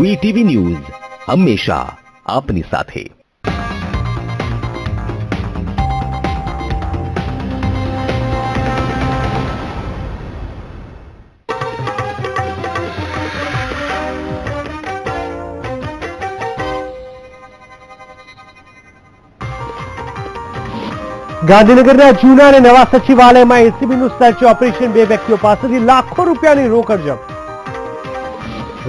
VTV news હંમેશા આપની સાથે। ગાંધીનગરના જૂના અને નવા સચિવાલયમાં એસીબીનું સર્ચ ઓપરેશન, 2 વ્યક્તિઓ પાસેથી લાખો રૂપિયાની રોકડ જપ્ત।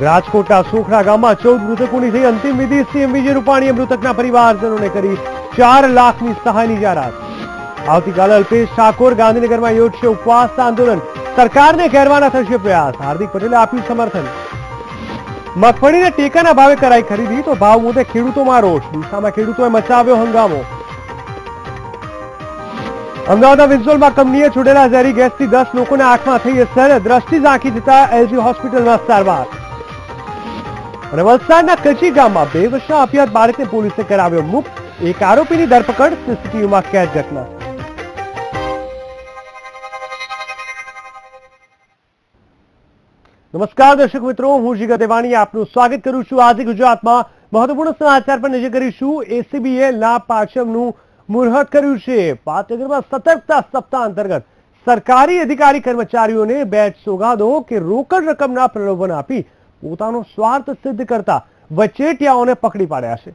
રાજકોટના સોખડા ગામમાં 14 મૃતકોની થઈ અંતિમ વિધિ। સીએમ વિજય રૂપાણીએ મૃતકના પરિવારજનોને કરી 4 લાખની સહાયની જાહેરાત। આવતીકાલે અલ્પેશ ઠાકોર ગાંધીનગરમાં યોજશે ઉપવાસ આંદોલન, સરકારને ઘેરવાના થશે પ્રયાસ। હાર્દિક પટેલે આપ્યું સમર્થન। મગફળીને ટેકાના ભાવે કરાઈ ખરીદી તો ભાવ મુદ્દે ખેડૂતોમાં રોષ, ડીસામાં ખેડૂતોએ મચાવ્યો હંગામો। અમદાવાદના વિન્સોલમાં કંપનીએ છોડેલા ઝેરી ગેસથી 10 લોકોના આંખમાં થઈ અસર, દ્રષ્ટિ ઝાંખી જતા એલજી હોસ્પિટલમાં સારવાર। અને વલસાડના કચી ગામમાં 2 વર્ષના અપહૃત બાળકને પોલીસે કરાવ્યો મુક્ત, એક આરોપીની ધરપકડ, સીસીટીવીમાં કેદ ઘટના। નમસ્કાર દર્શક મિત્રો, હું જીગર દેવાણી આપનું સ્વાગત કરું છું। આજે ગુજરાતમાં મહત્વપૂર્ણ સમાચાર પર નજર કરીશું। એસીબીએ લાભ પાછળનું મુહૂર્ત કર્યું છે। પાટનગરમાં સતર્કતા સપ્તાહ અંતર્ગત સરકારી અધિકારી કર્મચારીઓને બેટ સોગાદો કે રોકડ રકમના પ્રલોભન આપી પોતાનો સ્વાર્થ સિદ્ધ કરતા વચેટિયાઓને પકડી પાડ્યા છે।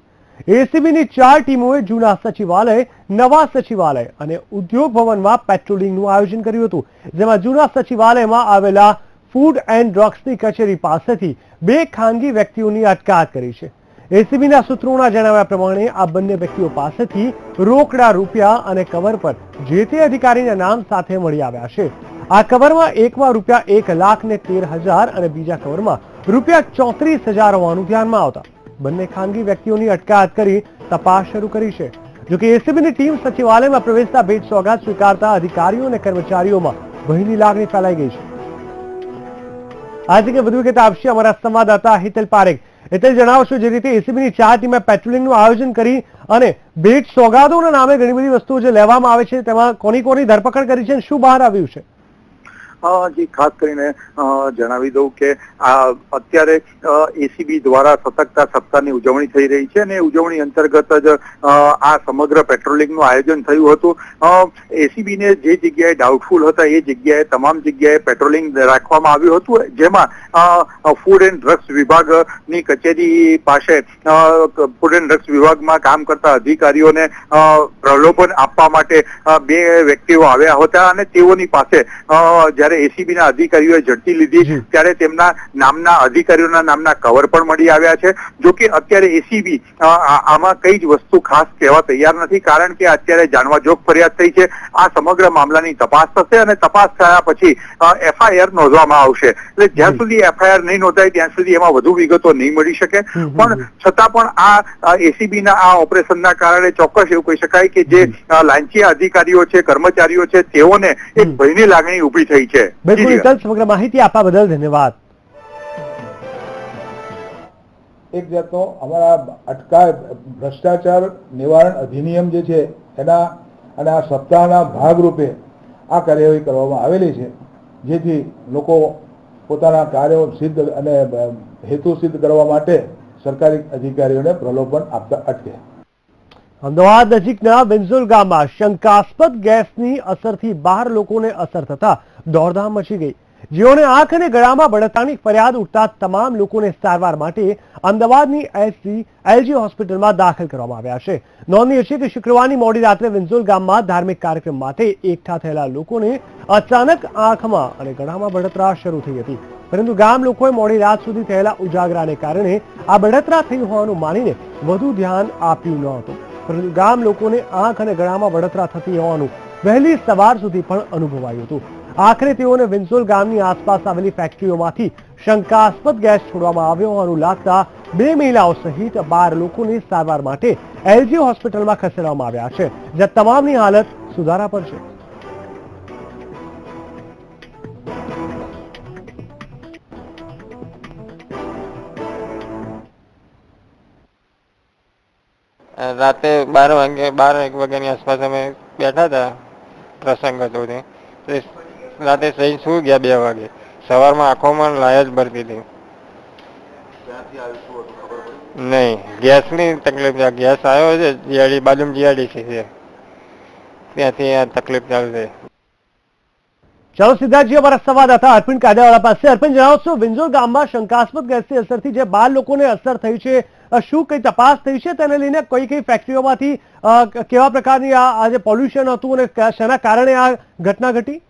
એસીબીની 4 ટીમોએ જૂના સચિવાલય, નવા સચિવાલય અને ઉદ્યોગ ભવનમાં પેટ્રોલિંગનું આયોજન કર્યું હતું, જેમાં જૂના સચિવાલયમાં આવેલા ફૂડ એન્ડ ડ્રગ્સની કચેરી પાસેથી 2 ખાનગી વ્યક્તિઓની અટકાયત કરી છે। એસીબીના સૂત્રોના જણાવ્યા પ્રમાણે આ બંને વ્યક્તિઓ પાસેથી રોકડા રૂપિયા અને કવર પર જે તે અધિકારીના નામ સાથે મળી આવ્યા છે। આ કવરમાં એકમાં રૂપિયા 1,13,000 અને બીજા કવરમાં રૂપિયા 34,000 હોવાનું ધ્યાનમાં આવતા બંને ખાનગી વ્યક્તિઓની અટકાયત કરી તપાસ શરૂ કરી છે। જોકે એસીબીની ટીમ સચિવાલયમાં પ્રવેશતા ભેટ સોગાદ સ્વીકારતા અધિકારીઓ અને કર્મચારીઓમાં ભયની લાગણી ફેલાઈ ગઈ છે। આજે વધુ વિગત આપશે અમારા સંવાદદાતા હિતલ પારેખ। એટલે જણાવશો, જે રીતે એસીબીની 4 ટીમે પેટ્રોલિંગનું આયોજન કરી અને ભેટ સોગાદોના નામે ઘણી બધી વસ્તુઓ જે લેવામાં આવે છે તેમાં કોની ધરપકડ કરી છે, શું બહાર આવ્યું છે? જી, ખાસ કરીને જણાવી દઉં કે અત્યારે એસીબી દ્વારા સતર્કતા સપ્તાહની ઉજવણી થઈ રહી છે અને ઉજવણી અંતર્ગત જ આ સમગ્ર પેટ્રોલિંગનું આયોજન થયું હતું। એસીબીને જે જગ્યાએ ડાઉટફુલ હતા એ જગ્યાએ તમામ જગ્યાએ પેટ્રોલિંગ રાખવામાં આવ્યું હતું, જેમાં ફૂડ એન્ડ ડ્રગ્સ વિભાગની કચેરી પાસે ફૂડ એન્ડ ડ્રગ્સ વિભાગમાં કામ કરતા અધિકારીઓને પ્રલોભન આપવા માટે 2 વ્યક્તિઓ આવ્યા હતા અને તેઓની પાસે જ્યારે એસીબીના અધિકારીઓએ ઝડપી લીધી ત્યારે તેમના નામના અધિકારીઓના નામના કવર પણ મળી આવ્યા છે। જો કે અત્યારે એસીબી આમાં કઈ જ વસ્તુ ખાસ કહેવા તૈયાર નથી, કારણ કે અત્યારે જાણવાજોગ ફરિયાદ થઈ છે। આ સમગ્ર મામલાની તપાસ થશે અને તપાસ થયા પછી એફઆઈઆર નોંધવામાં આવશે। એટલે જ્યાં સુધી એફઆઈઆર નહીં નોંધાય ત્યાં સુધી એમાં વધુ વિગતો નહીં મળી શકે, પણ છતાં પણ આ એસીબીના આ ઓપરેશનના કારણે ચોક્કસ એવું કહી શકાય કે જે લાંચિયા અધિકારીઓ છે, કર્મચારીઓ છે, તેઓને એક ભયની લાગણી ઉભી થઈ છે। બિલકુલ, સમગ્ર માહિતી આપવા બદલ ધન્યવાદ। એક જાતનો અમારા અટકાયત ભ્રષ્ટાચાર નિવારણ અધિનિયમ જે છે એના અને આ સપ્તાહના ભાગરૂપે આ કાર્યવાહી કરવામાં આવેલી છે, જેથી લોકો પોતાના કાર્યો સિદ્ધ અને હેતુ સિદ્ધ કરવા માટે સરકારી અધિકારીઓને પ્રલોભન આપતા અટકે। અમદાવાદ નજીકના વિન્સોલ ગામમાં શંકાસ્પદ ગેસની અસરથી 12 લોકોને અસર થતા દોડધામ મચી ગઈ, જેઓને આંખ અને ગળામાં બળતરાની ફરિયાદ ઉઠતા તમામ લોકોને સારવાર માટે અમદાવાદની એલજી હોસ્પિટલમાં દાખલ કરવામાં આવ્યા છે। નોંધનીય છે કે શુક્રવારની મોડી રાત્રે વિન્સોલ ગામમાં ધાર્મિક કાર્યક્રમ માટે એકઠા થયેલા લોકોને અચાનક આંખમાં અને ગળામાં બળતરા શરૂ થઈ હતી, પરંતુ ગામ લોકોએ મોડી રાત સુધી થયેલા ઉજાગરાને કારણે આ બળતરા થઈ હોવાનું માનીને વધુ ધ્યાન આપ્યું ન હતું, પરંતુ ગામ લોકોને આંખ અને ગળામાં બળતરા થતી હોવાનું વહેલી સવાર સુધી પણ અનુભવાયું હતું। આખરે તેઓને વિન્સોલ ગામની આસપાસ આવેલી ફેક્ટરીઓમાંથી શંકાસ્પદ ગેસ છોડવામાં આવ્યો હોવાનું લાગતા 2 મહિલાઓ સહિત 12 લોકોને સારવાર માટે એલજી હોસ્પિટલમાં ખસેડવામાં આવ્યા છે, જ્યાં તમામની હાલત સુધારા પર છે। રાતે 12 વાગ્યાની આસપાસ અમે બેઠા હતા, પ્રસંગ હતો તે રાતે સહી શું ગયા 2 વાગે, સવારમાં આંખોમાં લાય જ ભરતી હતી। નહીં, ગેસની તકલીફ છે. ગેસ આવ્યો છે જીઆરડી બાજુમાં, જીઆરડીસી છે, ત્યાંથી આ તકલીફ ચાલશે. ચાલો સીધાજી અમારા સંવાદદાતા અર્પિણ કાદિયાવાલા પાસે. અર્પિણ, જણાવો છો વિંજોર ગામમાં શંકાસ્પદ ગેસની અસરથી જે 12 લોકોને અસર થઈ છે, શું કઈ તપાસ થઈ છે તેને લઈને? કઈ ફેક્ટરીઓમાંથી કેવા પ્રકારની આ જે પોલ્યુશન હતું અને શેના કારણે આ ઘટના ઘટી?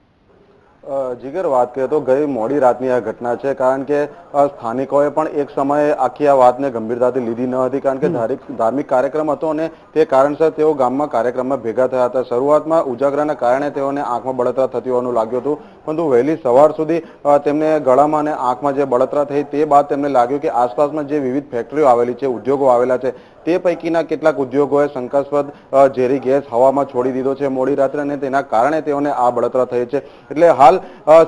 જીગર, વાત કરીએ તો ગઈ મોડી રાતની આ ઘટના છે, કારણ કે સ્થાનિકોએ પણ એક સમયે આખી આ વાતને ગંભીરતાથી લીધી ન હતી, કારણ કે ધાર્મિક કાર્યક્રમ હતો અને તે કારણસર તેઓ ગામમાં કાર્યક્રમમાં ભેગા થયા હતા. શરૂઆતમાં ઉજાગરાના કારણે તેઓને આંખમાં બળતરા થતી હોવાનું લાગ્યું હતું, પરંતુ વહેલી સવાર સુધી તેમને ગળામાં અને આંખમાં જે બળતરા થઈ તે બાદ તેમને લાગ્યું કે આસપાસમાં જે વિવિધ ફેક્ટરીઓ આવેલી છે, ઉદ્યોગો આવેલા છે, તે પૈકીના કેટલાક ઉદ્યોગોએ શંકાસ્પદ ઝેરી ગેસ હવામાં છોડી દીધો છે મોડી રાત્રે, અને તેના કારણે તેઓને આ બળતરા થઈ છે. એટલે હાલ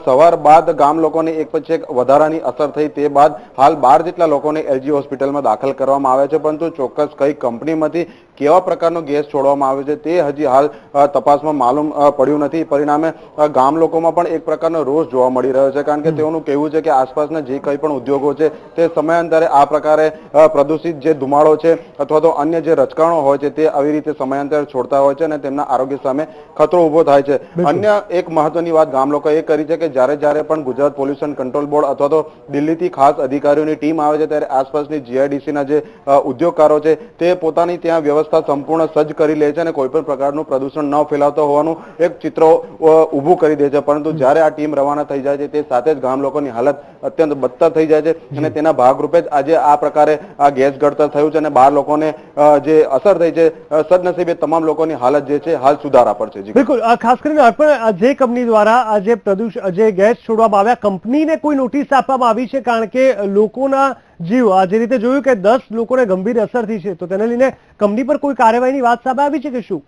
સવાર બાદ ગામ લોકોને એક પછી એક વધારાની અસર થઈ. તે બાદ હાલ 12 જેટલા લોકોને એલજી હોસ્પિટલમાં દાખલ કરવામાં આવ્યા છે, પરંતુ ચોક્કસ કઈ કંપનીમાંથી કેવા પ્રકારનો ગેસ છોડવામાં આવ્યો છે તે હજી હાલ તપાસમાં માલુમ પડ્યું નથી. પરિણામે ગામ લોકોમાં પણ એક પ્રકારનો રોષ જોવા મળી રહ્યો છે, કારણ કે તેઓનું કહેવું છે કે આસપાસના જે કંઈ પણ ઉદ્યોગો છે તે સમયાંતરે આ પ્રકારે પ્રદૂષિત જે ધુમાડો છે અથવા તો અન્ય જે રચકાણો હોય છે તે આવી રીતે સમયાંતરે છોડતા હોય છે અને તેમના આરોગ્ય સામે ખતરો ઉભો થાય છે. અન્ય એક મહત્વની વાત ગામ લોકોએ એ કરી છે કે જ્યારે પણ ગુજરાત પોલ્યુશન કંટ્રોલ બોર્ડ અથવા તો દિલ્હીથી ખાસ અધિકારીઓની ટીમ આવે છે, ત્યારે આસપાસની જીઆઈડીસીના જે ઉદ્યોગકારો છે તે પોતાની ત્યાં વ્યવસ્થા સંપૂર્ણ સજ્જ કરી લે છે અને કોઈ પણ પ્રકારનું પ્રદૂષણ ન ફેલાવતો હોવાનું એક ચિત્ર ઊભું કરી દે છે. પરંતુ જ્યારે આ ટીમ રવાના થઈ જાય છે તે સાથે જ ગામ લોકોની હાલત અત્યંત બદતર થઈ જાય છે, અને તેના ભાગરૂપે જ આજે આ પ્રકારે આ ગેસ ગળતર થયું છે અને 12 લોકોને જે અસર થઈ છે, સદનસીબે તમામ લોકોની હાલત જે છે હાલ સુધારા પર છે. બિલકુલ, ખાસ કરીને જે કંપની દ્વારા જે ગેસ છોડવામાં આવ્યા, કંપનીને કોઈ નોટિસ આપવામાં આવી છે? કારણ કે લોકોના જીવ જે રીતે જોયું કે 10 લોકોને ગંભીર અસર થઈ છે, તો તેને લઈને કંપની પર કોઈ કાર્યવાહીની વાત સામે આવી છે કે શું?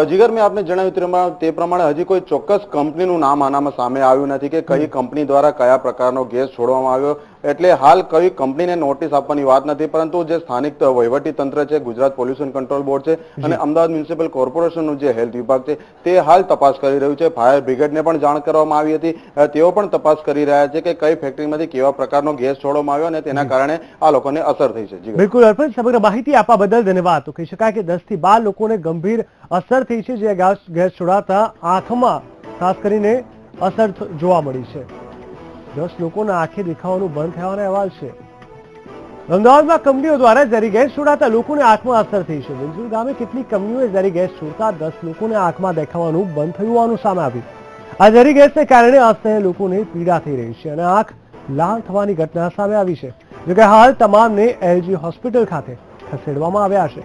જીગર, મેં આપને જણાવ્યું તે પ્રમાણે હજી કોઈ ચોક્કસ કંપનીનું નામ આનામાં સામે આવ્યું નથી કે કઈ કંપની દ્વારા કયા પ્રકારનો ગેસ છોડવામાં આવ્યો. એટલે હાલ કઈ કંપનીને નોટિસ આપવાની વાત નથી, પરંતુ જે સ્થાનિક વહીવટી તંત્ર છે, ગુજરાત પોલ્યુશન કંટ્રોલ બોર્ડ છે અને અમદાવાદ મ્યુનિસિપલ કોર્પોરેશનનું જે હેલ્થ વિભાગ છે તે હાલ તપાસ કરી રહ્યું છે. ફાયર બ્રિગેડને પણ જાણ કરવામાં આવી હતી, તેઓ પણ તપાસ કરી રહ્યા છે કે કઈ ફેક્ટરીમાંથી કેવા પ્રકારનો ગેસ છોડવામાં આવ્યો અને તેના કારણે આ લોકોને અસર થઈ છે. બિલકુલ અર્પણ, સમગ્ર માહિતી આપવા બદલ ધન્યવાદ. તો કહી શકાય કે 10 થી 12 લોકોને ગંભીર અસર થઈ છે, જે ગેસ છોડાતા આંખમાં ખાસ કરીને અસર જોવા મળી છે. 10 લોકોના આંખે દેખાવાનું બંધ થવાના અહેવાલ છે. અમદાવાદમાં કંપનીઓ દ્વારા ઝેરી ગેસ છોડાતા લોકોને આંખમાં અસર થઈ છે. વિંજોર ગામે કેટલીક કંપનીઓએ ઝેરી ગેસ છોડતા 10 લોકોને આંખમાં દેખાવાનું બંધ થયું હોવાનું સામે આવ્યું. આ ઝેરી ગેસને કારણે અસહ્ય લોકોને પીડા થઈ રહી છે અને આંખ લાલ થવાની ઘટના સામે આવી છે. જોકે હાલ તમામને એલજી હોસ્પિટલ ખાતે ખસેડવામાં આવ્યા છે.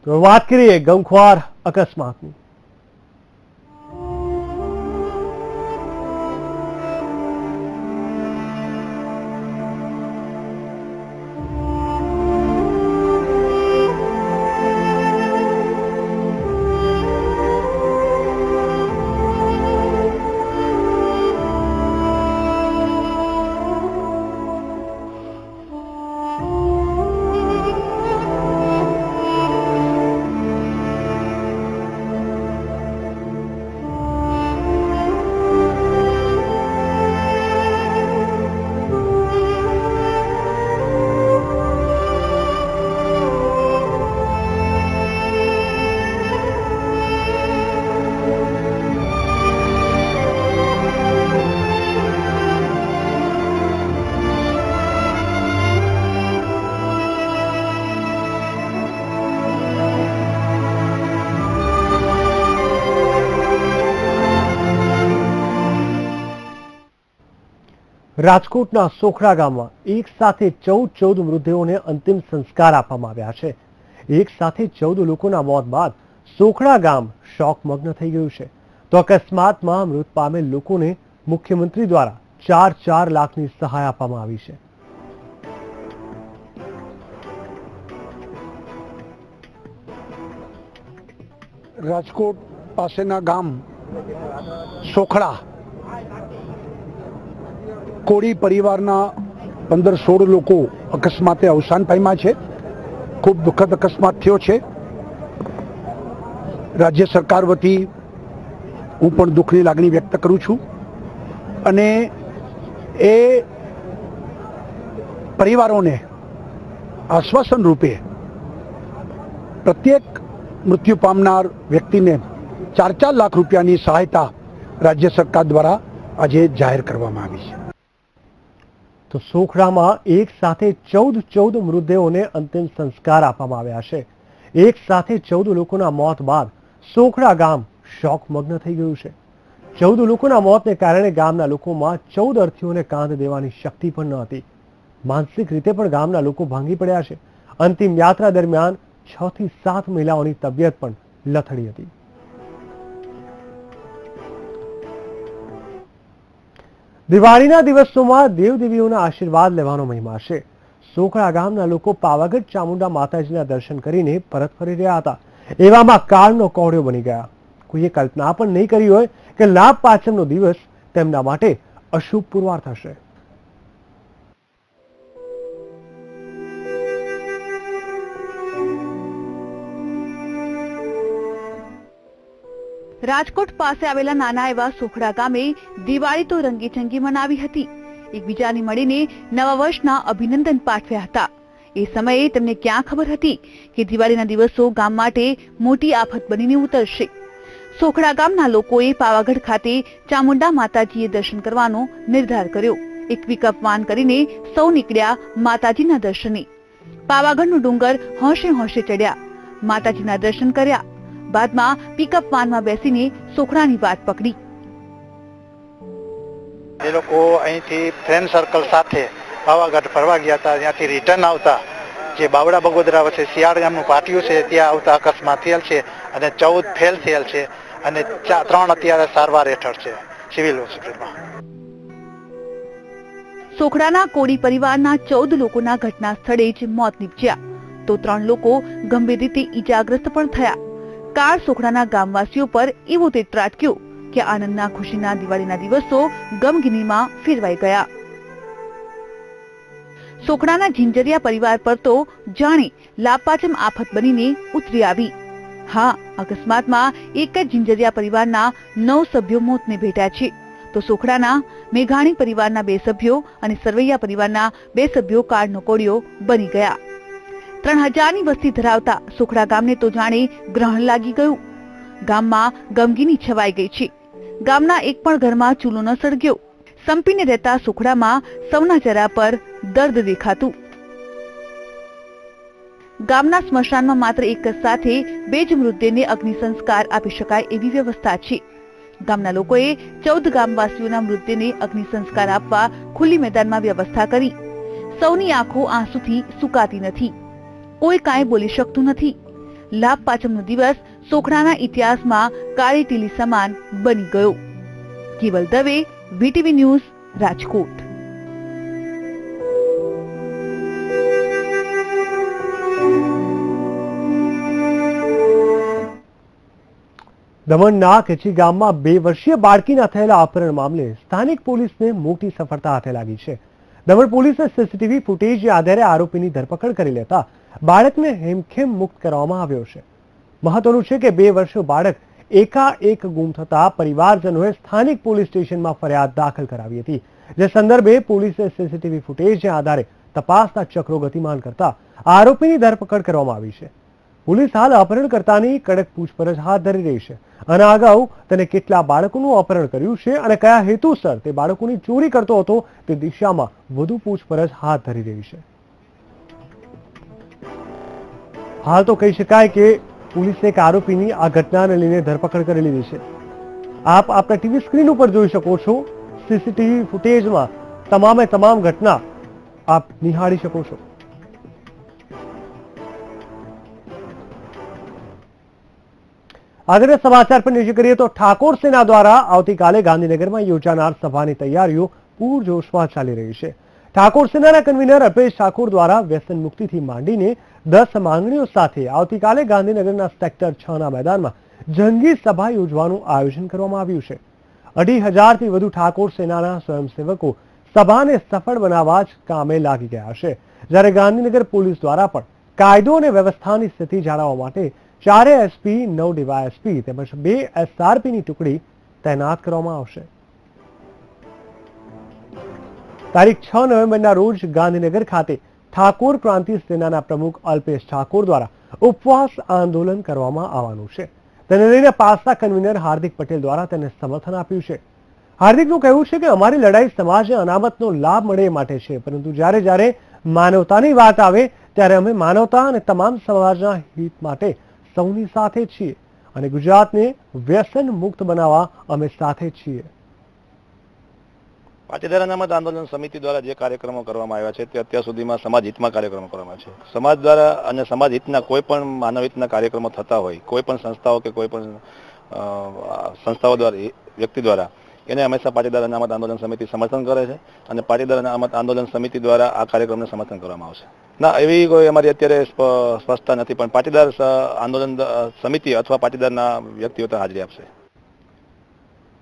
તો વાત કરીએ ગમખ્વાર અકસ્માતની. રાજકોટના સોખડા ગામમાં એક સાથે 14 મૃતદેહોને અંતિમ સંસ્કાર આપવામાં આવ્યા છે. એક સાથે 14 લોકોના મોત બાદ સોખડા ગામ શોકમગ્ન થઈ ગયું છે. તો અકસ્માતમાં મૃત પામેલ લોકોને મુખ્યમંત્રી દ્વારા 4 લાખની સહાય આપવામાં આવી છે. રાજકોટ પાસેના ગામ સોખડા કોળી પરિવારના 15-16 લોકો અકસ્માતે અવસાન પામ્યા છે. ખૂબ દુઃખદ અકસ્માત થયો છે. રાજ્ય સરકાર વતી હું પણ દુઃખની લાગણી વ્યક્ત કરું છું અને એ પરિવારોને આશ્વાસન રૂપે પ્રત્યેક મૃત્યુ પામનાર વ્યક્તિને 4-4 લાખ રૂપિયાની સહાયતા રાજ્ય સરકાર દ્વારા આજે જાહેર કરવામાં આવી છે. તો સોખડામાં એક સાથે 14 મૃતદેહોને અંતિમ સંસ્કાર આપવામાં આવ્યા છે. એક સાથે 14 લોકોના મોત બાદ સોખડા ગામ શોકમગ્ન થઈ ગયું છે. 14 લોકોના મોતને કારણે ગામના લોકોમાં 14 અર્થીઓને કાંધ દેવાની શક્તિ પણ ન હતી. માનસિક રીતે પણ ગામના લોકો ભાંગી પડ્યા છે. અંતિમ યાત્રા દરમિયાન 6 થી 7 મહિલાઓની તબિયત પણ લથડી હતી. દિવાળીના દિવસોમાં દેવદેવીઓના આશીર્વાદ લેવાનો મહિમા છે. સોખડા ગામના લોકો પાવાગઢ ચામુંડા માતાજીના દર્શન કરીને પરત ફરી રહ્યા હતા. એવામાં કાળનો કોળિયો બની ગયા. કોઈએ કલ્પના પણ નહીં કરી હોય કે લાભ પાંચમનો દિવસ તેમના માટે અશુભ પુરવાર થશે. રાજકોટ પાસે આવેલા નાના એવા સોખડા ગામે દિવાળી તો રંગેચંગી મનાવી હતી. એકબીજાને મળીને નવા વર્ષના અભિનંદન પાઠવ્યા હતા. એ સમયે તેમને ક્યાં ખબર હતી કે દિવાળીના દિવસો ગામ માટે મોટી આફત બનીને ઉતરશે. સોખડા ગામના લોકોએ પાવાગઢ ખાતે ચામુંડા માતાજીએ દર્શન કરવાનો નિર્ધાર કર્યો. એક પિકઅપ વાન કરીને સૌ નીકળ્યા માતાજીના દર્શને. પાવાગઢનો ડુંગર હોંશે હોંશે ચડ્યા, માતાજીના દર્શન કર્યા. બાદમાં પિકઅપ વાનમાં બેસીને સોખડાની વાટ પકડી. એ લોકો અહીંથી ફ્રેન્ડ સર્કલ સાથે પાવાગઢ ફરવા ગયા હતા. ત્યાંથી રિટર્ન આવતા જે બાવડા બગોદરા વચ્ચે શિયાળ ગામનું પાટિયું છે ત્યાં આવતા અકસ્માત થયેલ છે અને 14 ફેલ થયેલ છે અને 3 અત્યારે સારવાર હેઠળ છે સિવિલ હોસ્પિટલમાં. સોખડાના કોળી પરિવારના 14 લોકોના ઘટના સ્થળે જ મોત નીપજ્યા તો 3 લોકો ગંભીર રીતે ઈજાગ્રસ્ત પણ થયા. કાળ સોખડાના ગામવાસીઓ પર એવો તે ત્રાટક્યો કે આનંદના ખુશીના દિવાળીના દિવસો ગમગીનીમાં ફેરવાઈ ગયા. સોખડાના ઝિંઝરિયા પરિવાર પર તો જાણે લાભપાચમ આફત બનીને ઉતરી આવી. હા, અકસ્માતમાં એક જ ઝિંઝરિયા પરિવારના 9 સભ્યો મોતને ભેટ્યા છે તો સોખડાના મેઘાણી પરિવારના 2 સભ્યો અને સરવૈયા પરિવારના 2 સભ્યો કાળનો કોળિયો બની ગયા. 3000ની વસ્તી ધરાવતા સોખડા ગામને તો જાણે ગ્રહણ લાગી ગયું. ગામમાં ગમગીની છવાઈ ગઈ છે. ગામના એક પણ ઘરમાં ચૂલો ન સળગ્યો. સંપીને રહેતા સોખડામાં સૌના ચહેરા પર દર્દ દેખાતું. ગામના સ્મશાનમાં માત્ર એક જ સાથે 2 જ મૃતદેહને અગ્નિ સંસ્કાર આપી શકાય એવી વ્યવસ્થા છે. ગામના લોકોએ 14 ગામવાસીઓના મૃતદેહને અગ્નિ સંસ્કાર આપવા ખુલ્લી મેદાનમાં વ્યવસ્થા કરી. સૌની આંખો આંસુથી સુકાતી નથી. કોઈ કાંઈ બોલી શકતું નથી. લાભ પાંચમનો દિવસ સોખડાના ઇતિહાસમાં કાળી ટીલી સમાન બની ગયો. કેવલ દવે, વીટીવી ન્યૂઝ, રાજકોટ. દમણના કેચી ગામમાં 2 વર્ષીય બાળકીના થયેલા અપહરણ મામલે સ્થાનિક પોલીસને મોટી સફળતા હાથે લાગી છે. દમણ પોલીસે સીસીટીવી ફૂટેજના આધારે આરોપીની ધરપકડ કરી લેતા બાળકને હેમખેમ મુક્ત કરવામાં આવ્યો છે. મહત્વનું છે કે 2 વર્ષનું બાળક એકાએક ગુમ થતા પરિવારજનોએ સ્થાનિક પોલીસ સ્ટેશનમાં ફરિયાદ દાખલ કરાવી હતી. જે સંદર્ભે પોલીસે સીસીટીવી ફૂટેજના આધારે તપાસના ચક્રો ગતિમાન કરતા આરોપીની ધરપકડ કરવામાં આવી છે. પોલીસ હાલ અપહરણકર્તાની કડક પૂછપરછ હાથ ધરી રહી છે અને અગાઉ તેને કેટલા બાળકોનું અપહરણ કર્યું છે અને કયા હેતુસર તે બાળકોની ચોરી કરતો હતો તે દિશામાં વધુ પૂછપરછ હાથ ધરી રહી છે. હાલ તો કહી શકાય કે પોલીસે એક આરોપીની આ ઘટનાને લઈને ધરપકડ કરી લીધી છે. આપ આપણા ટીવી સ્ક્રીન ઉપર જોઈ શકો છો. સીસીટીવી ફૂટેજમાં તમામે તમામ ઘટના આપ નિહાળી શકો છો. આગળના સમાચાર પર નજર કરીએ તો ઠાકોર સેના દ્વારા આવતીકાલે ગાંધીનગરમાં યોજાનાર સભાની તૈયારીઓ પૂરજોશમાં ચાલી રહી છે. ઠાકોર સેનાના કન્વીનર અલ્પેશ ઠાકોર દ્વારા વ્યસન મુક્તિથી માંડીને 10 માંગણીઓ સાથે આવતીકાલે ગાંધીનગરના સેક્ટર 6ના મેદાનમાં જંગી સભા યોજવાનું આયોજન કરવામાં આવ્યું છે. 2,500થી વધુ ઠાકોર સેનાના સ્વયંસેવકો સભાને સફળ બનાવવા જ કામે લાગી ગયા છે. જ્યારે ગાંધીનગર પોલીસ દ્વારા પણ કાયદો અને વ્યવસ્થાની સ્થિતિ જાળવવા માટે 4 એસપી, 9 ડીવાયએસપી તેમજ 2 એસઆરપીની ટુકડી તૈનાત કરવામાં આવશે. તારીખ 6 નવેમ્બરના રોજ ગાંધીનગર ખાતે ઠાકોર ક્રાંતિ સેનાના પ્રમુખ અલ્પેશ ઠાકોર દ્વારા ઉપવાસ આંદોલન કરવામાં આવવાનું છે. તેને લઈને પાસા કન્વીનર હાર્દિક પટેલ દ્વારા તેને સમર્થન આપ્યું છે. હાર્દિકનું કહેવું છે કે અમારી લડાઈ સમાજને અનામતનો લાભ મળે એ માટે છે, પરંતુ જ્યારે માનવતાની વાત આવે ત્યારે અમે માનવતા અને તમામ સમાજના હિત માટે સૌની સાથે છીએ અને ગુજરાતને વ્યસન મુક્ત બનાવવા અમે સાથે છીએ. પાટીદાર અનામત આંદોલન સમિતિ દ્વારા જે કાર્યક્રમો કરવામાં આવ્યા છે તે અત્યાર સુધીમાં સમાજ હિતમાં કાર્યક્રમો કરવામાં છે. સમાજ દ્વારા અને સમાજ હિતના કોઈ પણ માનવ હિતના કાર્યક્રમો થતા હોય, કોઈ પણ સંસ્થાઓ કે કોઈ પણ સંસ્થાઓ દ્વારા, વ્યક્તિ દ્વારા, એને હંમેશા પાટીદાર અનામત આંદોલન સમિતિ સમર્થન કરે છે અને પાટીદાર અનામત આંદોલન સમિતિ દ્વારા આ કાર્યક્રમને સમર્થન કરવામાં આવશે. ના, એવી કોઈ અમારી અત્યારે સ્પષ્ટતા નથી, પણ પાટીદાર આંદોલન સમિતિ અથવા પાટીદારના વ્યક્તિઓ તો હાજરી આપશે.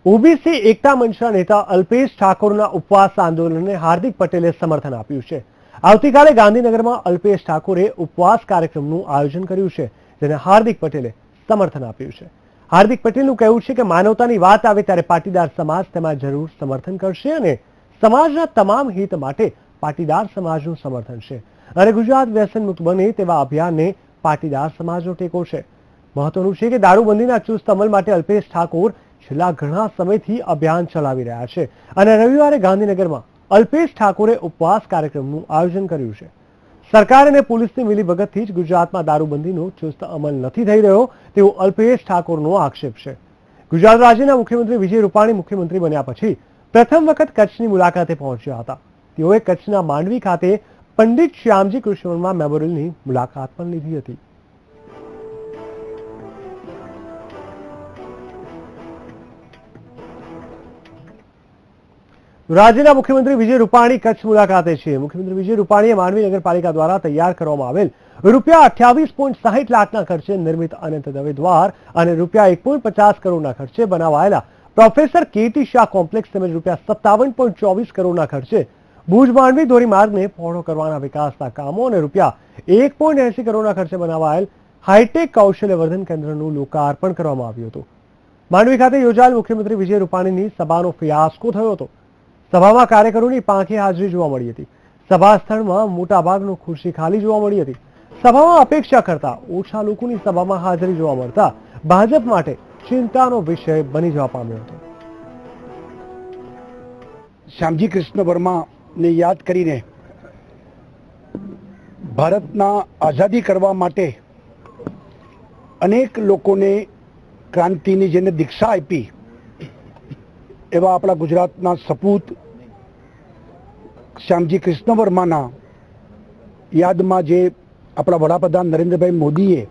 ઓબીસી એકતા મંચના નેતા અલ્પેશ ઠાકોરના ઉપવાસ આંદોલનને હાર્દિક પટેલે સમર્થન આપ્યું છે. આવતીકાલે ગાંધીનગરમાં અલ્પેશ ઠાકોરે ઉપવાસ કાર્યક્રમનું આયોજન કર્યું છે, જેને હાર્દિક પટેલે સમર્થન આપ્યું છે. હાર્દિક પટેલનું કહેવું છે કે માનવતાની વાત આવે ત્યારે પાટીદાર સમાજ તેમાં જરૂર સમર્થન કરશે અને સમાજના તમામ હિત માટે પાટીદાર સમાજનું સમર્થન છે અને ગુજરાત વ્યસન મુક્ત બને તેવા અભિયાનને પાટીદાર સમાજનો ટેકો છે. મહત્વનું છે કે દારૂબંધીના ચુસ્ત અમલ માટે અલ્પેશ ઠાકોર છેલ્લા ઘણા સમયથી અભિયાન ચલાવી રહ્યા છે અને રવિવારે ગાંધીનગરમાં અલ્પેશ ઠાકોરે ઉપવાસ કાર્યક્રમનું આયોજન કર્યું છે. સરકાર અને પોલીસની મિલીભગતથી જ ગુજરાતમાં દારૂબંધીનો ચુસ્ત અમલ નથી થઈ રહ્યો તેવો અલ્પેશ ઠાકોરનો આક્ષેપ છે. ગુજરાત રાજ્યના મુખ્યમંત્રી વિજય રૂપાણી મુખ્યમંત્રી બન્યા પછી પ્રથમ વખત કચ્છની મુલાકાતે પહોંચ્યા હતા. તેઓએ કચ્છના માંડવી ખાતે પંડિત શ્યામજી કૃષ્ણ વર્મા મેમોરિયલની મુલાકાત પણ લીધી હતી. રાજ્યના મુખ્યમંત્રી વિજય રૂપાણી કચ્છ મુલાકાતે છે. મુખ્યમંત્રી વિજય રૂપાણીએ માંડવી નગરપાલિકા દ્વારા તૈયાર કરવામાં આવેલ રૂપિયા 28.60 લાખના ખર્ચે નિર્મિત અનંત દવે દ્વાર અને રૂપિયા 1.50 કરોડના ખર્ચે બનાવાયેલા પ્રોફેસર કેટી શાહ કોમ્પ્લેક્સ તેમજ રૂપિયા 57.24 કરોડના ખર્ચે ભુજ માંડવી ધોરીમાર્ગને પહોળો કરવાના વિકાસના કામો અને રૂપિયા 1.80 કરોડના ખર્ચે બનાવાયેલ હાઈટેક કૌશલ્યવર્ધન કેન્દ્રનું લોકાર્પણ કરવામાં આવ્યું હતું. માંડવી ખાતે યોજાયેલ મુખ્યમંત્રી વિજય રૂપાણીની સભાનો ફિયાસ્કો થયો હતો. સભામાં કાર્યકરોની પાંખે હાજરી જોવા મળી હતી. સભા સ્થળમાં મોટાભાગનો ખુરશી ખાલી જોવા મળી હતી. સભામાં અપેક્ષા કરતા ઓછા લોકોની સભામાં હાજરી જોવા મળતા ભાજપ માટે ચિંતાનો વિષય બની જવા પામ્યો હતો. શ્યામજી કૃષ્ણ વર્માને યાદ કરીને ભારતના આઝાદી કરવા માટે અનેક લોકોને ક્રાંતિની જેને દીક્ષા આપી એવા આપણા ગુજરાતના સપૂત શ્યામજી કૃષ્ણ વર્માના યાદમાં જે આપણા વડાપ્રધાન નરેન્દ્રભાઈ મોદીએ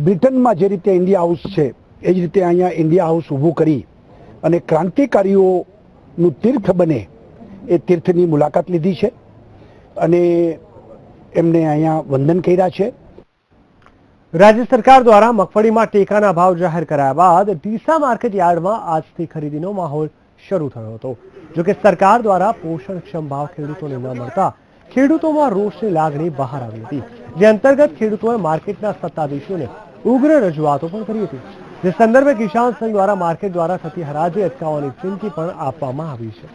બ્રિટનમાં જે રીતે ઇન્ડિયા હાઉસ છે એ જ રીતે અહીંયા ઇન્ડિયા હાઉસ ઊભું કરી અને ક્રાંતિકારીઓનું તીર્થ બને એ તીર્થની મુલાકાત લીધી છે અને એમને અહીંયા વંદન કર્યા છે. રાજ્ય સરકાર દ્વારા મગફળીમાં ટેકાના ભાવ જાહેર કરાયા બાદ ડીસા માર્કેટ યાર્ડમાં આજથી ખરીદીનો માહોલ શરૂ થયો હતો. જોકે સરકાર દ્વારા પોષણક્ષમ ભાવ ખેડૂતોને ન મળતા ખેડૂતોમાં રોષની લાગણી બહાર આવી હતી, જે અંતર્ગત ખેડૂતોએ માર્કેટના સત્તાધીશોને ઉગ્ર રજૂઆતો પણ કરી હતી. જે સંદર્ભે કિસાન સંઘ દ્વારા માર્કેટ દ્વારા થતી હરાજી અટકાવવાની ચીમકી પણ આપવામાં આવી છે.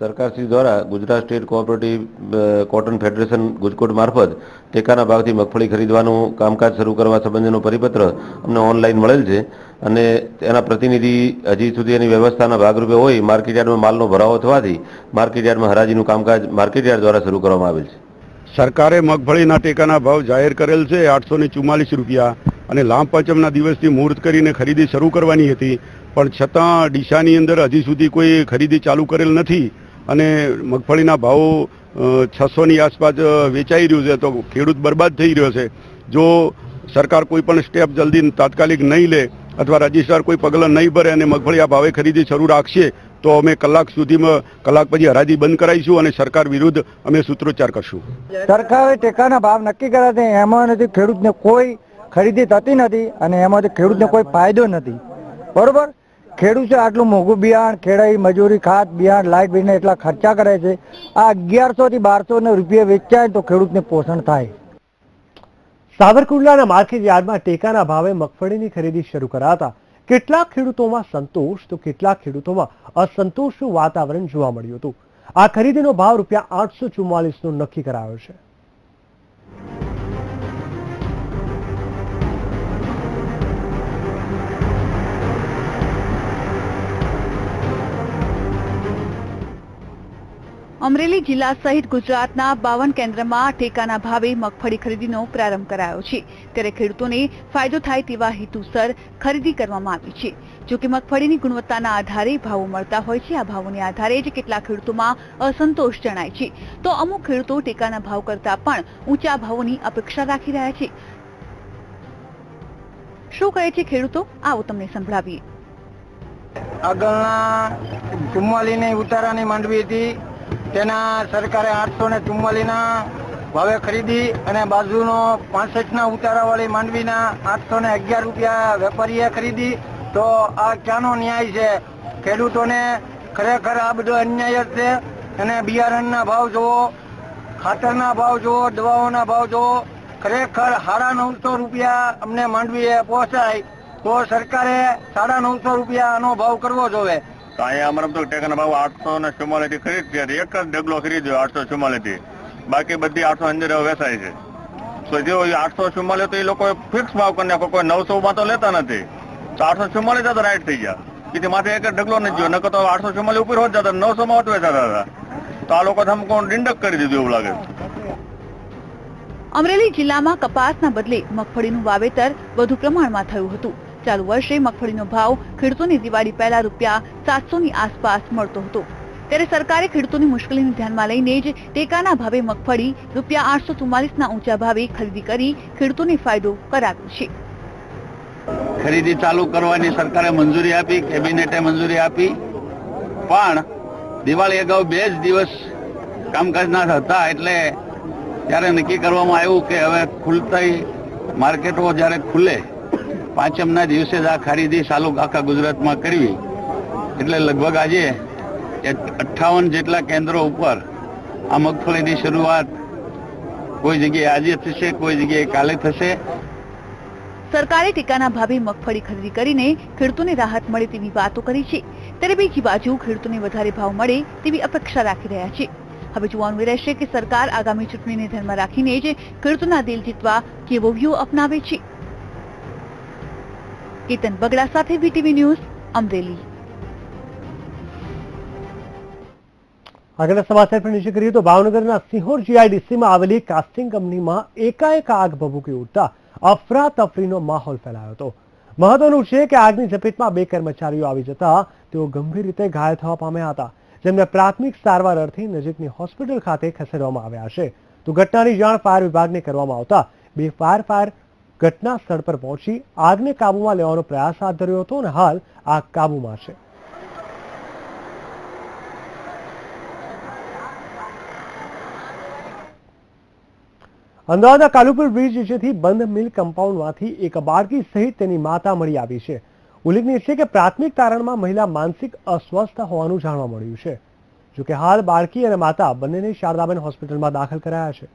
સરકારશ્રી દ્વારા Gujarat state cooperative cotton federation Gujcot મારફત ટેકાના ભાવથી મગફળી ખરીદવાનું કામકાજ શરૂ કરવા સંબંધીનો પરિપત્ર અમને ઓનલાઈન મળેલ છે અને તેના પ્રતિનિધિ હજી સુધી એની વ્યવસ્થાના ભાગરૂપે હોય માર્કેટયાર્ડમાં માલનો ભરાવો થવાથી માર્કેટયાર્ડમાં હરાજીનું કામકાજ માર્કેટયાર્ડ દ્વારા શરૂ કરવામાં આવેલ છે. સરકારે મગફળીના ટેકાના ભાવ જાહેર કરેલ છે 844 રૂપિયા અને લાંબ પાંચમના દિવસથી મુહૂર્ત કરીને ખરીદી શરૂ કરવાની હતી, પણ છતાં ડીસાની અંદર હજી સુધી કોઈ ખરીદી ચાલુ કરેલ નથી અને મગફળીના ભાવો 600ની આસપાસ વેચાઈ રહ્યું છે, તો ખેડૂત બરબાદ થઈ રહ્યો છે. જો સરકાર કોઈ પણ સ્ટેપ જલ્દી તાત્કાલિક નહીં લે અથવા રજિસ્ટ્રાર કોઈ પગલાં નહીં ભરે અને મગફળી આ ભાવે ખરીદી શરૂ રાખશે તો અમે કલાક સુધીમાં કલાક પછી હરાજી બંધ કરાવીશું અને સરકાર વિરુદ્ધ અમે સૂત્રોચ્ચાર કરશું. સરકારે ટેકાના ભાવ નક્કી કર્યા છે, એમાંથી ખેડૂતને કોઈ ખરીદી થતી નથી અને એમાંથી ખેડૂતને કોઈ ફાયદો નથી. બરોબર, ખેડૂતો આટલું મોંઘું બિયારણ, ખેડાઈ, મજૂરી, ખાત, બિયારણ, લાઇટ બિલને એટલા ખર્ચા કરે છે. આ 1100 થી 1200 રૂપિયા વેચાય તો ખેડૂતને પોષણ થાય. સાવરકુંડલાના માર્કેટ યાર્ડમાં ટેકાના ભાવે મગફળીની ખરીદી શરૂ કરાતા કેટલાક ખેડૂતોમાં સંતોષ તો કેટલાક ખેડૂતોમાં અસંતોષનું વાતાવરણ જોવા મળ્યું હતું. આ ખરીદીનો ભાવ ₹844 નક્કી કરાયો છે. અમરેલી જિલ્લા સહિત ગુજરાતના 52 કેન્દ્રમાં ટેકાના ભાવે મગફળી ખરીદીનો પ્રારંભ કરાયો છે. ત્યારે ખેડૂતોને ફાયદો થાય તેવા હેતુસર ખરીદી કરવામાં આવી છે. જોકે મગફળીની ગુણવત્તાના આધારે ભાવો મળતા હોય છે. આ ભાવોને આધારે જ કેટલાક ખેડૂતોમાં અસંતોષ જણાય છે, તો અમુક ખેડૂતો ટેકાના ભાવ કરતા પણ ઊંચા ભાવોની અપેક્ષા રાખી રહ્યા છે. શું કહે છે ખેડૂતો, આવો તમને સંભળાવીએ. આગળના 44 ની ઉતારાની માંડવી હતી, તેના સરકારે 844 ના ભાવે ખરીદી અને બાજુનો 65 ના ઉતારાવાળી માંડવીના 811 રૂપિયા વેપારીએ ખરીદી. તો આ ક્યાંનો ન્યાય છે? ખેડૂતોને ખરેખર આ બધો અન્યાય જ છે. અને બિયારણના ભાવ જુઓ, ખાતરના ભાવ જુઓ, દવાઓના ભાવ જુઓ, ખરેખર 950 રૂપિયા અમને માંડવીએ પહોંચાય તો સરકારે 950 રૂપિયા આનો ભાવ કરવો જોઈએ. તો અહીંયા અમારે તો ટેકાના ભાવ 844 થી ખરીદતી હતી, એક જ ડગલો ખરીદ્યો 844 થી, બાકી બધી 800 વેચાય છે. તો જો 844 તો એ લોકો ફિક્સ ભાવ કરી નાખો, કોઈ 900 માં તો લેતા નથી. તો 844 તો રાઈટ થઈ ગયા, એથી માથે એક જ ડગલો નથી જોયો, નકર તો 844 ઉપર હોત જતા, 900 માં હોત વેચાતા હતા. તો આ લોકો અમુક ડિંડક કરી દીધું એવું લાગે. અમરેલી જિલ્લામાં કપાસના બદલે મગફળીનું વાવેતર વધુ પ્રમાણમાં થયું હતું. ચાલુ વર્ષે મગફળીનો ભાવ ખેડૂતોને દિવાળી પહેલા ₹700 ની આસપાસ મળતો હતો. ત્યારે સરકારે ખેડૂતોની મુશ્કેલીને ધ્યાનમાં લઈને જ ટેકાના ભાવે મગફળી ₹844 ના ઊંચા ભાવે ખરીદી કરી ખેડૂતોને ફાયદો કરાવ્યો છે. ખરીદી ચાલુ કરવાની સરકારે મંજૂરી આપી, કેબિનેટે મંજૂરી આપી, પણ દિવાળી અગાઉ 2 જ દિવસ કામકાજના હતા. એટલે ત્યારે નક્કી કરવામાં આવ્યું કે હવે ખુલતી માર્કેટો જ્યારે ખુલે, પાંચમના દિવસે જ આ ખરીદી ચાલુ આખા ગુજરાતમાં કરવી. એટલે લગભગ આજે 58 જેટલા કેન્દ્રો ઉપર આ મગફળીની શરૂઆત કોઈ જગ્યાએ આજે થશે, કોઈ જગ્યાએ કાલે થશે. સરકારે ટેકાના ભાવે મગફળી ખરીદી કરીને ખેડૂતોને રાહત મળે તેવી વાતો કરી છે. ત્યારે બીજી બાજુ ખેડૂતોને વધારે ભાવ મળે તેવી અપેક્ષા રાખી રહ્યા છે. હવે જોવાનું રહેશે કે સરકાર આગામી ચૂંટણીને ધ્યાનમાં રાખીને જ ખેડૂતોના દિલ જીતવા કેવો વ્યૂહ અપનાવે છે. કેતન બગડા સાથે વીટીવી ન્યૂઝ, અમરેલી. આગળના સમાચાર પર નજર કરીએ તો ભાવનગરના સિહોર જીઆઈડીસીમાં આવેલી કાસ્ટિંગ કંપનીમાં એકાએક આગ ભભૂકી ઉઠતા અફરાતફરીનો માહોલ ફેલાયો હતો. મહત્વનું છે કે આગની ઝપેટમાં 2 કર્મચારીઓ આવી જતા તેઓ ગંભીર રીતે ઘાયલ થવા પામ્યા હતા, જેમને પ્રાથમિક સારવાર અર્થે નજીકની હોસ્પિટલ ખાતે ખસેડવામાં આવ્યા છે. તો ઘટનાની જાણ ફાયર વિભાગને કરવામાં આવતા 2 ફાયર ઘટના સ્થળ પર પહોંચી આગને કાબૂમાં લેવાનો પ્રયાસ હાથ ધર્યો હતો અને હાલ આગ કાબૂમાં છે. અમદાવાદના કાલુપુર બ્રિજ નીચેથી બંધ મિલ કમ્પાઉન્ડમાંથી એક બાળકી સહિત તેની માતા મળી આવી છે. ઉલ્લેખનીય છે કે પ્રાથમિક તારણમાં મહિલા માનસિક અસ્વસ્થ હોવાનું જાણવા મળ્યું છે. જોકે હાલ બાળકી અને માતા બંનેને શારદાબેન હોસ્પિટલમાં દાખલ કરાયા છે.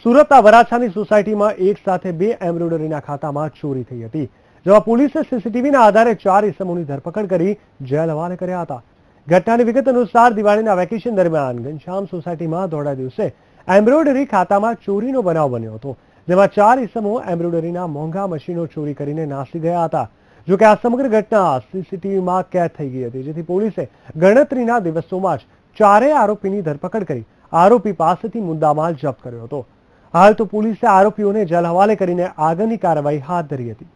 સુરતના વરાછાની સોસાયટીમાં એક સાથે 2 એમ્બ્રોઇડરીના ખાતામાં ચોરી થઈ હતી, જેમાં પોલીસે સીસીટીવીના આધારે 4 ઇસમોની ધરપકડ કરી જેલ હવાલે કર્યા હતા. ઘટનાની વિગત અનુસાર દિવાળીના વેકેશન દરમિયાન ઘનશ્યામ સોસાયટીમાં દોઢા દિવસે એમ્બ્રોઇડરી ખાતામાં ચોરીનો બનાવ બન્યો હતો, જેમાં 4 ઇસમો એમ્બ્રોઇડરીના મોંઘા મશીનો ચોરી કરીને નાસી ગયા હતા. જોકે આ સમગ્ર ઘટના સીસીટીવીમાં કેદ થઈ ગઈ હતી, જેથી પોલીસે ગણતરીના દિવસોમાં જ 4 આરોપીની ધરપકડ કરી આરોપી પાસેથી મુદ્દામાલ જપ્ત કર્યો હતો. હાલ તો પોલીસે આરોપીઓને જેલ હવાલે કરીને આગળની કાર્યવાહી હાથ ધરી હતી.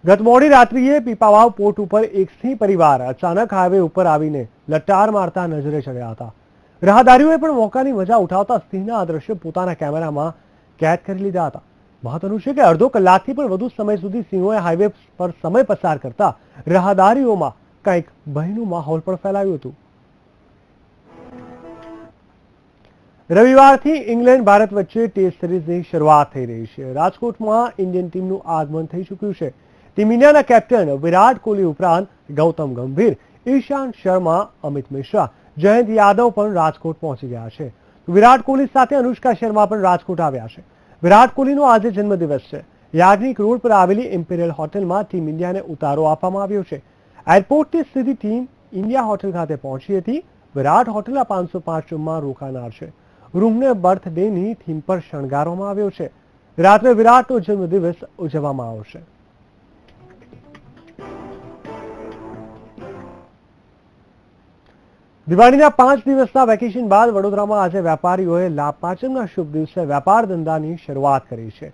ગત મોડી રાત્રિએ પીપાવાવ પોર્ટ ઉપર એક સિંહ પરિવાર અચાનક હાઈવે ઉપર આવીને લટાર મારતા નજરે ચડ્યા હતા. રાહદારીઓએ પણ મોકાની મજા ઉઠાવતા સિંહના આ દ્રશ્ય પોતાના કેમેરામાં કેદ કરી લીધા હતા. મહત્વનું છે કે અડધો કલાકથી પણ વધુ સમય સુધી સિંહોએ હાઈવે પર સમય પસાર કરતા રાહદારીઓમાં કંઈક ભયનું માહોલ પણ ફેલાયું હતું. રવિવારથી ઇંગ્લેન્ડ ભારત વચ્ચે ટેસ્ટ સિરીઝની શરૂઆત થઈ રહી છે. રાજકોટમાં ઇન્ડિયન ટીમનું આગમન થઈ ચૂક્યું છે. ટીમ ઇન્ડિયાના કેપ્ટન વિરાટ કોહલી ઉપરાંત ગૌતમ ગંભીર, ઈશાંત શર્મા, અમિત મિશ્રા, જયંત યાદવ પણ રાજકોટ પહોંચી ગયા છે. વિરાટ કોહલી સાથે અનુષ્કા શર્મા પણ રાજકોટ આવ્યા છે. વિરાટ કોહલીનો આજે જન્મદિવસ છે. યાજ્ઞિક રોડ પર આવેલી ઇમ્પિરિયલ હોટેલમાં ટીમ ઇન્ડિયાને ઉતારો આપવામાં આવ્યો છે. એરપોર્ટથી સીધી ટીમ ઇન્ડિયા હોટેલ ખાતે પહોંચી હતી. વિરાટ હોટેલ 505 રૂમમાં રોકાનાર છે. રૂમને બર્થડેની થીમ પર શણગારવામાં આવ્યો છે. રાત્રે વિરાટનો જન્મદિવસ ઉજવવામાં આવશે. દિવાળીના 5 દિવસના વેકેશન બાદ વડોદરામાં આજે વેપારીઓએ લાભ પાંચમના શુભ દિવસે વેપાર ધંધાની શરૂઆત કરી છે.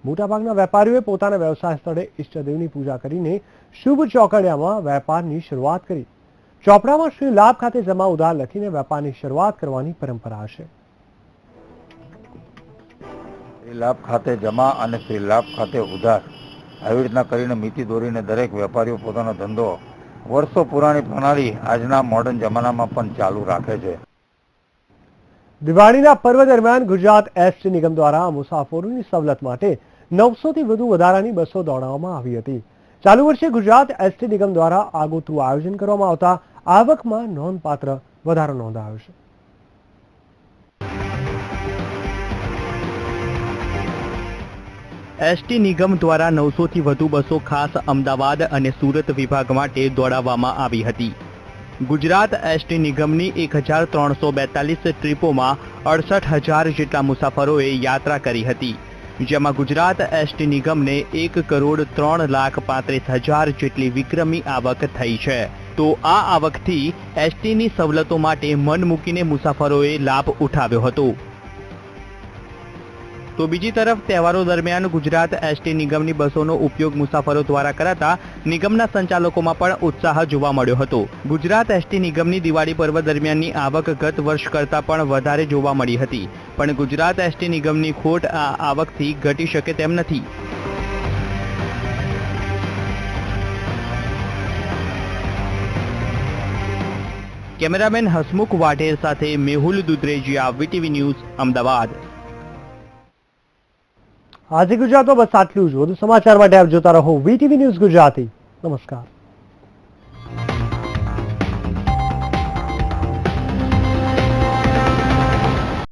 મોટાભાગના વેપારીઓએ પોતાના વ્યવસાય સ્થળે ઈષ્ટદેવની પૂજા કરીને શુભ ચોકડિયામાં વેપારની શરૂઆત કરી. ચોપડામાં શ્રી લાભ ખાતે જમા ઉધાર લખીને વેપારની શરૂઆત કરવાની પરંપરા છે. શ્રી લાભ ખાતે જમા અને શ્રી લાભ ખાતે ઉધાર આવી રીતના કરીને મિતિ દોરીને દરેક વેપારીઓ પોતાનો ધંધો વર્ષો પુરાણી પ્રણાલી આજના મોડર્ન જમાનામાં પણ ચાલુ રાખે છે. દિવાળીના પર્વ દરમિયાન ગુજરાત એસટી નિગમ દ્વારા મુસાફરોની સવલત માટે 900 થી વધુ વધારાની બસો દોડાવવામાં આવી હતી. ચાલુ વર્ષે ગુજરાત એસટી નિગમ દ્વારા આગોતરું આયોજન કરવામાં આવતા આવકમાં નોંધપાત્ર વધારો નોંધાયો છે. એસટી નિગમ દ્વારા 900 થી વધુ બસો ખાસ અમદાવાદ અને સુરત વિભાગ માટે દોડાવવામાં આવી હતી. ગુજરાત એસટી નિગમની 1342 ટ્રીપોમાં 68,000 જેટલા મુસાફરોએ યાત્રા કરી હતી, જેમાં ગુજરાત એસટી નિગમને 1,03,35,000 જેટલી વિક્રમી આવક થઈ છે. તો આ આવકથી એસટીની સવલતો માટે મન મૂકીને મુસાફરોએ લાભ ઉઠાવ્યો હતો. તો બીજી તરફ તહેવારો દરમિયાન ગુજરાત એસટી નિગમની બસોનો ઉપયોગ મુસાફરો દ્વારા કરાતા નિગમના સંચાલકોમાં પણ ઉત્સાહ જોવા મળ્યો હતો. ગુજરાત એસટી નિગમની દિવાળી પર્વ દરમિયાનની આવક ગત વર્ષ કરતાં પણ વધારે જોવા મળી હતી, પણ ગુજરાત એસટી નિગમની ખોટ આ આવકથી ઘટી શકે તેમ નથી. કેમેરામેન હસમુખ વાઢેર સાથે મેહુલ દુધરેજિયા, વીટીવી ન્યૂઝ, અમદાવાદ. આજે ગુજરાતમાં બસ આટલું જ. વધુ સમાચાર માટે આપ જોતા રહો વીટીવી ન્યૂઝ ગુજરાતી. નમસ્કાર.